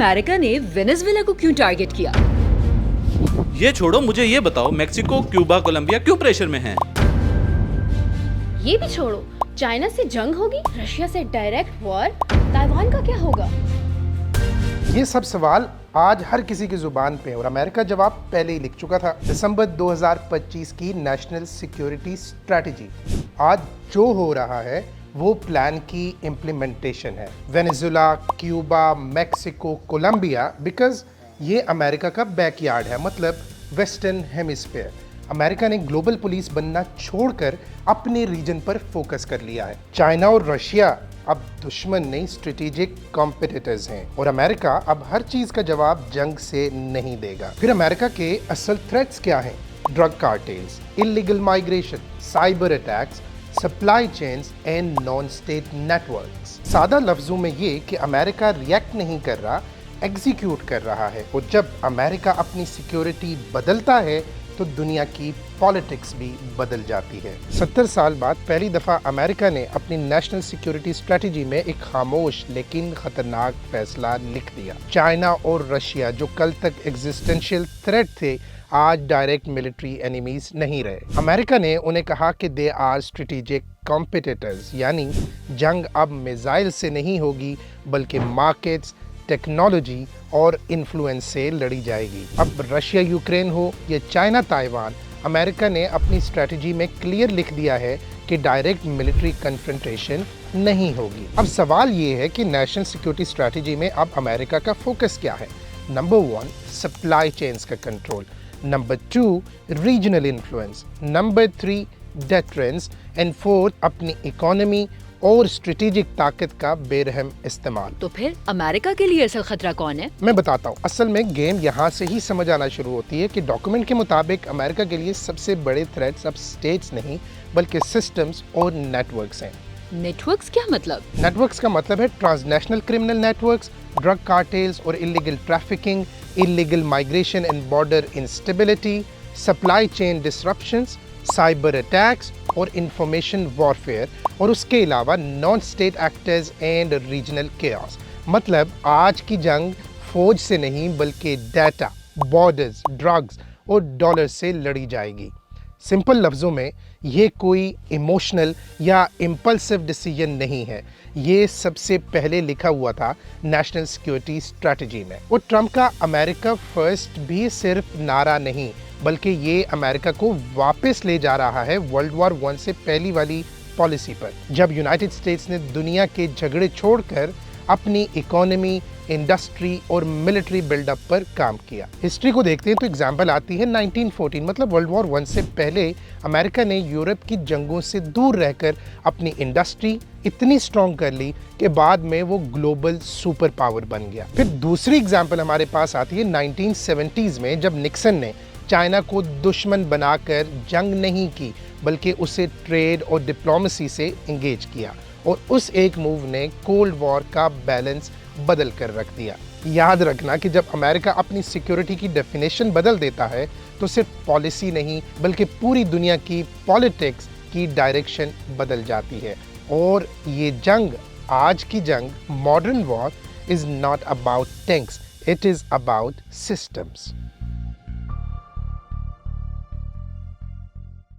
America ने Venezuela को क्यों टारगेट किया? ये छोड़ो, मुझे ये बताओ मेक्सिको, क्यूबा, कोलंबिया क्यों प्रेशर में हैं? ये भी छोड़ो, चाइना से जंग होगी, रशिया से डायरेक्ट वॉर, ताइवान का क्या होगा? ये सब सवाल आज हर किसी की जुबान पे है और अमेरिका जवाब पहले ही लिख चुका था। दिसंबर 2025 की नेशनल सिक्योरिटी स्ट्रेटजी, आज जो हो रहा है वो प्लान की इम्प्लीमेंटेशन है। Venezuela, Cuba, Mexico, Colombia, because ये अमेरिका का बैकयार्ड है, मतलब वेस्टर्न हेमिस्फीयर। अमेरिका ने ग्लोबल पुलिस बनना छोड़कर अपने रीजन पर फोकस कर लिया है। चाइना और रशिया अब दुश्मन नहीं, स्ट्रेटेजिक कॉम्पिटिटर्स हैं और अमेरिका अब हर चीज का जवाब जंग से नहीं देगा। फिर अमेरिका के असल थ्रेट्स क्या हैं? Drug cartels, illegal migration, cyber attacks, supply chains and non state networks. सादा लफ्जों में ये कि अमेरिका रिएक्ट नहीं कर रहा, एग्जीक्यूट कर रहा है। और जब अमेरिका अपनी सिक्योरिटी बदलता है तो दुनिया की पॉलिटिक्स भी बदल जाती है। 70 साल बाद पहली दफ़ा अमेरिका ने अपनी नेशनल सिक्योरिटी स्ट्रेटजी में एक खामोश लेकिन खतरनाक फैसला लिख दिया। चाइना और रशिया, जो कल तक एग्जिस्टेंशियल थ्रेट थे, आज डायरेक्ट मिलिट्री एनिमीज नहीं रहे। अमेरिका ने उन्हें कहा कि दे आर स्ट्रेटेजिक कॉम्पिटिटर्स, यानी जंग अब मिसाइल से नहीं होगी बल्कि मार्केट्स, टेक्नोलॉजी और इन्फ्लुएंस से लड़ी जाएगी। अब रशिया यूक्रेन हो या चाइना ताइवान, अमेरिका ने अपनी स्ट्रेटजी में क्लियर लिख दिया है कि डायरेक्ट मिलिट्री कन्फ्रंटेशन नहीं होगी। अब सवाल ये है कि नेशनल सिक्योरिटी स्ट्रेटजी में अब अमेरिका का फोकस क्या है? नंबर 1, सप्लाई चेन्स का control. Number 2, regional influence. Number 3, deterrence. And 4, अपनी इकोनॉमी और स्ट्रेटेजिक ताकत का बेरहम इस्तेमाल। तो फिर अमेरिका के लिए असल खतरा कौन है? मैं बताता हूँ। असल में गेम यहाँ से ही समझ आना शुरू होती है कि डॉक्यूमेंट के मुताबिक अमेरिका के लिए सबसे बड़े थ्रेट्स अब स्टेट्स नहीं बल्कि सिस्टम्स और नेटवर्क्स हैं। नेटवर्क्स क्या मतलब? नेटवर्क्स का मतलब है transnational criminal networks, drug cartels और illegal trafficking, illegal migration and border instability, supply chain disruptions, cyber attacks और इंफॉर्मेशन वॉरफेयर, और उसके अलावा non state actors and regional chaos. मतलब आज की जंग फौज से नहीं बल्कि डाटा, बॉर्डर्स, ड्रग्स और डॉलर से लड़ी जाएगी। सिंपल लफ्ज़ों में ये कोई इमोशनल या इम्पल्सिव डिसीजन नहीं है, ये सबसे पहले लिखा हुआ था नेशनल सिक्योरिटी स्ट्रेटजी में। और ट्रंप का अमेरिका फर्स्ट भी सिर्फ नारा नहीं बल्कि ये अमेरिका को वापस ले जा रहा है वर्ल्ड वॉर 1 से पहली वाली पॉलिसी पर, जब यूनाइटेड स्टेट्स ने दुनिया के झगड़े छोड़कर अपनी इकोनॉमी, इंडस्ट्री और मिलिट्री बिल्डअप पर काम किया। हिस्ट्री को देखते हैं तो एग्जाम्पल आती है 1914, मतलब वर्ल्ड वॉर 1 से पहले अमेरिका ने यूरोप की जंगों से दूर रहकर अपनी इंडस्ट्री इतनी स्ट्रॉन्ग कर ली कि बाद में वो ग्लोबल सुपर पावर बन गया। फिर दूसरी एग्जाम्पल हमारे पास आती है 1970s में, जब निक्सन ने चाइना को दुश्मन बनाकर जंग नहीं की बल्कि उसे ट्रेड और डिप्लोमेसी से इंगेज किया, और उस एक मूव ने कोल्ड वॉर का बैलेंस बदल कर रख दिया। याद रखना कि जब अमेरिका अपनी सिक्योरिटी की डेफिनेशन बदल देता है तो सिर्फ पॉलिसी नहीं बल्कि पूरी दुनिया की पॉलिटिक्स की डायरेक्शन बदल जाती है। और ये जंग, आज की जंग, modern war, is not about tanks, it is about systems.